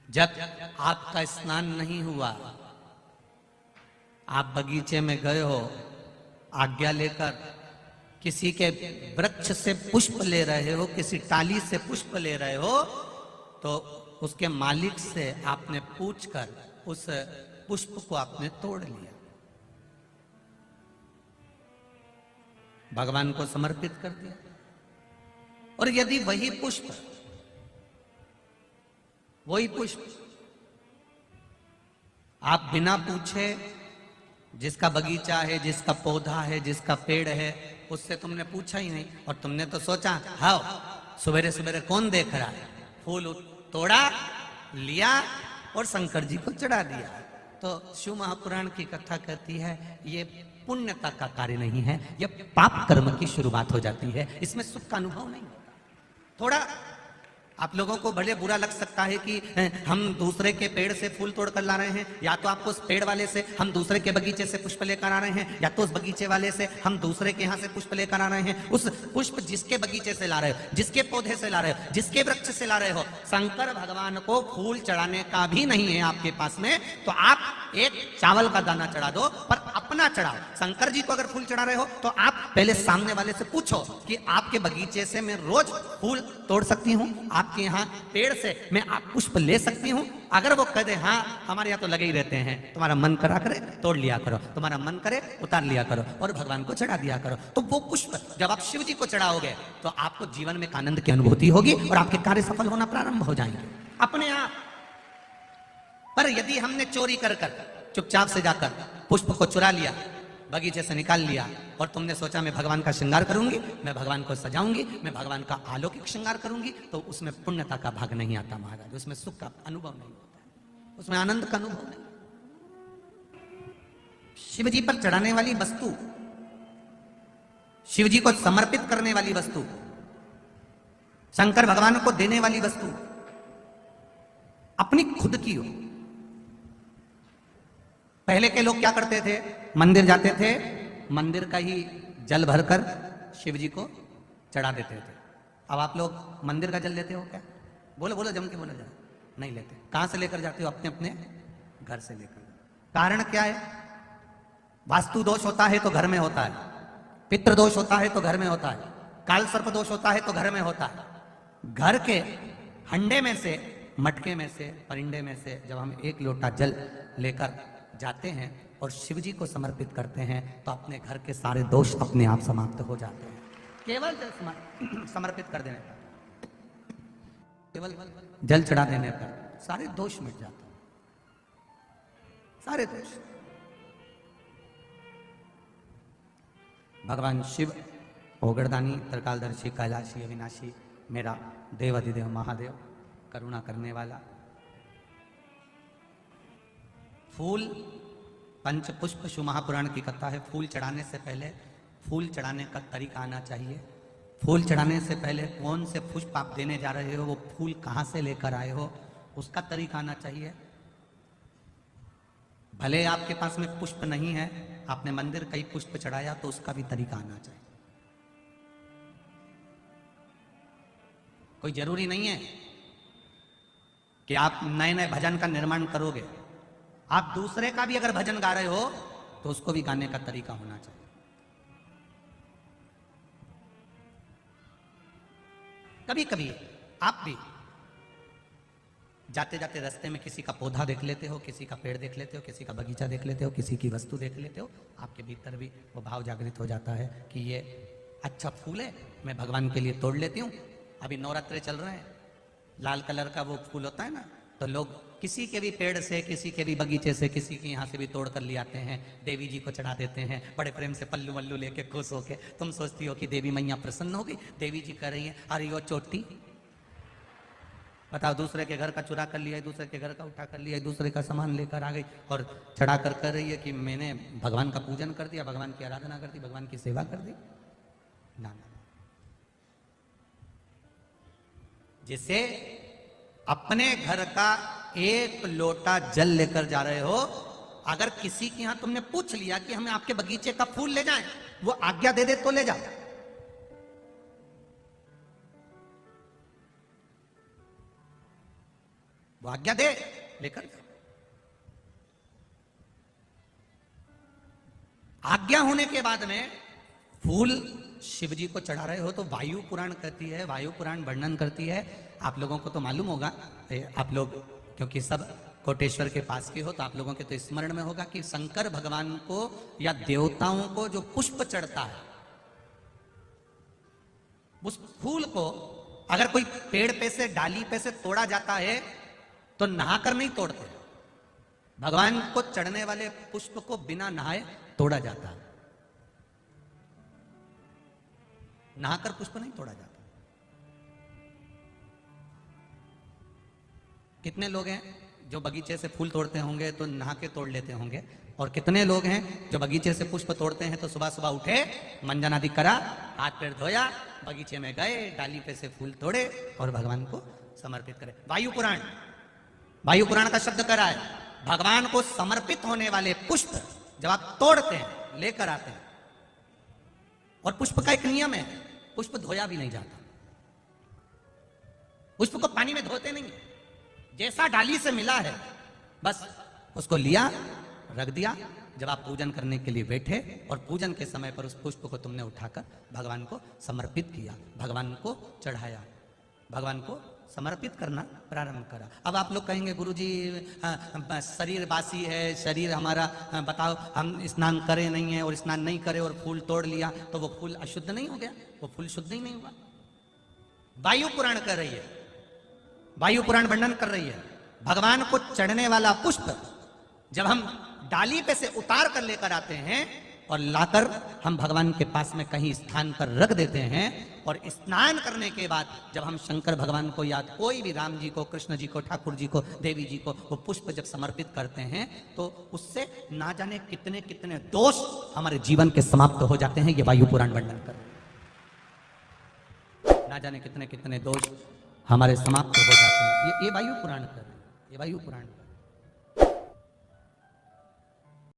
जब आपका स्नान नहीं हुआ, आप बगीचे में गए हो आज्ञा लेकर, किसी के वृक्ष से पुष्प ले रहे हो, किसी टाली से पुष्प ले रहे हो, तो उसके मालिक से आपने पूछकर उस पुष्प को आपने तोड़ लिया, भगवान को समर्पित कर दिया। और यदि वही पुष्प आप बिना पूछे, जिसका बगीचा है, जिसका पौधा है, जिसका पेड़ है, उससे तुमने पूछा ही नहीं, और तुमने तो सोचा हाँ सवेरे सवेरे कौन देख रहा है, फूल तोड़ा लिया और शंकर जी को चढ़ा दिया। तो शिव महापुराण की कथा कहती है ये पुण्यता का कार्य नहीं है, यह पाप कर्म की शुरुआत हो जाती है, इसमें सुख का अनुभव नहीं होता। थोड़ा आप लोगों को भले बुरा लग सकता है कि हम दूसरे के पेड़ से फूल तोड़ कर ला रहे हैं, या तो आपको उस पेड़ वाले से हम दूसरे के बगीचे से पुष्प लेकर आ रहे हैं, या तो उस बगीचे वाले से हम दूसरे के यहाँ से पुष्प लेकर आ रहे हैं। उस पुष्प जिसके बगीचे से ला रहे हो, जिसके पौधे से ला रहे हो, जिसके वृक्ष से ला रहे हो, शंकर भगवान को फूल चढ़ाने का भी नहीं है आपके पास में, तो आप एक चावल का दाना चढ़ा दो, पर अपना चढ़ाओ। शंकर जी को अगर फूल चढ़ा रहे हो तो आप पहले सामने वाले से पूछो कि आपके बगीचे से मैं रोज फूल तोड़ सकती हूँ, आपके यहाँ पेड़ से मैं आप पुष्प ले सकती हूँ। अगर वो कह दे हाँ हमारे यहाँ तो लगे ही रहते हैं, तुम्हारा मन करा करे तोड़ लिया करो, तुम्हारा मन करे उतार लिया करो और भगवान को चढ़ा दिया करो। तो वो पुष्प जब आप शिव जी को चढ़ाओगे तो आपको जीवन में आनंद की अनुभूति होगी और आपके कार्य सफल होना प्रारंभ हो जाएंगे अपने आप। पर यदि हमने चोरी कर कर चुपचाप से जाकर पुष्प को चुरा लिया, बगीचे से निकाल लिया, और तुमने सोचा मैं भगवान का श्रृंगार करूंगी, मैं भगवान को सजाऊंगी, मैं भगवान का अलौकिक श्रृंगार करूंगी, तो उसमें पुण्यता का भाग नहीं आता महाराज, उसमें सुख का अनुभव नहीं होता, उसमें आनंद का अनुभव नहीं। शिव जी पर चढ़ाने वाली वस्तु, शिव जी को समर्पित करने वाली वस्तु, शंकर भगवान को देने वाली वस्तु अपनी खुद की हो। पहले के लोग क्या करते थे, मंदिर जाते थे, मंदिर का ही जल भरकर शिव जी को चढ़ा देते थे। अब आप लोग मंदिर का जल लेते हो क्या? बोलो बोलो जम के बोलो, जरा नहीं लेते। कहां से लेकर जाते हो? अपने अपने घर से लेकर। कारण क्या है? वास्तु दोष होता है तो घर में होता है, पितृ दोष होता है तो घर में होता है, काल सर्प दोष होता है तो घर में होता है। घर के हंडे में से, मटके में से, परिंडे में से जब हम एक लोटा जल लेकर जाते हैं और शिव जी को समर्पित करते हैं तो अपने घर के सारे दोष अपने आप समाप्त हो जाते हैं। केवल जल समर्पित कर देने पर, केवल जल चढ़ा देने पर सारे दोष मिट जाते हैं, सारे दोष। भगवान शिव ओगड़दानी, त्रिकालदर्शी, कैलाशी, अविनाशी, मेरा देव अधिदेव महादेव, करुणा करने वाला। फूल पंच पुष्प, शिव महापुराण की कथा है। फूल चढ़ाने से पहले फूल चढ़ाने का तरीका आना चाहिए। फूल चढ़ाने से पहले कौन से पुष्प आप देने जा रहे हो, वो फूल कहाँ से लेकर आए हो, उसका तरीका आना चाहिए। भले आपके पास में पुष्प नहीं है, आपने मंदिर कई पुष्प चढ़ाया, तो उसका भी तरीका आना चाहिए। कोई जरूरी नहीं है कि आप नए नए भजन का निर्माण करोगे। आप दूसरे का भी अगर भजन गा रहे हो तो उसको भी गाने का तरीका होना चाहिए। कभी कभी आप भी जाते जाते रास्ते में किसी का पौधा देख लेते हो, किसी का पेड़ देख लेते हो, किसी का बगीचा देख लेते हो, किसी की वस्तु देख लेते हो, आपके भीतर भी वो भाव जागृत हो जाता है कि ये अच्छा फूल है, मैं भगवान के लिए तोड़ लेती हूँ। अभी नवरात्रे चल रहे हैं, लाल कलर का वो फूल होता है ना, तो लोग किसी के भी पेड़ से, किसी के भी बगीचे से, किसी के यहाँ से भी तोड़ कर ले आते हैं, देवी जी को चढ़ा देते हैं, बड़े प्रेम से पल्लू वल्लू लेके खुश होके। तुम सोचती हो कि देवी मैया प्रसन्न होगी, देवी जी कह रही है अरे वो चोटी, बताओ, दूसरे के घर का चुरा कर लिया, दूसरे के घर का उठा कर लिया, दूसरे का सामान लेकर आ गई और चढ़ा कर कर रही है कि मैंने भगवान का पूजन कर दिया, भगवान की आराधना कर दी, भगवान की सेवा कर दी। ना ना, जिसे अपने घर का एक लोटा जल लेकर जा रहे हो, अगर किसी के यहां तुमने पूछ लिया कि हमें आपके बगीचे का फूल ले जाएं, वो आज्ञा दे दे तो ले जाओ। वो आज्ञा दे, लेकर जाओ। आज्ञा होने के बाद में फूल शिव जी को चढ़ा रहे हो तो वायु पुराण कहती है, वायु पुराण वर्णन करती है। आप लोगों को तो मालूम होगा, आप लोग क्योंकि सब कोटेश्वर के पास के हो तो आप लोगों के तो स्मरण में होगा कि शंकर भगवान को या देवताओं को जो पुष्प चढ़ता है, उस फूल को अगर कोई पेड़ पे से, डाली पे से तोड़ा जाता है तो नहाकर नहीं तोड़ते। भगवान को चढ़ने वाले पुष्प को बिना नहाए तोड़ा जाता है, नहाकर पुष्प नहीं तोड़ा जाता। कितने लोग हैं जो बगीचे से फूल तोड़ते होंगे तो नहा के तोड़ लेते होंगे, और कितने लोग हैं जो बगीचे से पुष्प तोड़ते हैं तो सुबह सुबह उठे, मंजन आदि करा, हाथ पैर धोया, बगीचे में गए, डाली पे से फूल तोड़े और भगवान को समर्पित करे। वायु पुराण, वायु पुराण का शब्द करा है, भगवान को समर्पित होने वाले पुष्प जब आप तोड़ते हैं, लेकर आते हैं, और पुष्प का एक नियम है, पुष्प धोया भी नहीं जाता, पुष्प को पानी में धोते नहीं, जैसा डाली से मिला है बस उसको लिया, रख दिया। जब आप पूजन करने के लिए बैठे और पूजन के समय पर उस पुष्प को तुमने उठाकर भगवान को समर्पित किया, भगवान को चढ़ाया, भगवान को समर्पित करना प्रारंभ करा। अब आप लोग कहेंगे गुरुजी शरीर बासी है, शरीर हमारा, बताओ हम स्नान करे नहीं है और स्नान नहीं करे और फूल तोड़ लिया तो वो फूल अशुद्ध नहीं हो गया? वो फूल शुद्ध ही नहीं हुआ। वायु पुराण कर रही है, वायु पुराण वर्णन कर रही है, भगवान को चढ़ने वाला पुष्प जब हम डाली पे से उतार कर लेकर आते हैं और लाकर हम भगवान के पास में कहीं स्थान पर रख देते हैं, और स्नान करने के बाद जब हम शंकर भगवान को याद, कोई भी राम जी को, कृष्ण जी को, ठाकुर जी को, देवी जी को वो पुष्प जब समर्पित करते हैं तो उससे ना जाने कितने कितने दोष हमारे जीवन के समाप्त हो जाते हैं। ये वायु पुराण वर्णन कर, ना जाने कितने कितने दोष हमारे समाप्त हो जाते हैं। ये वायु पुराण कर, ये वायु पुराण।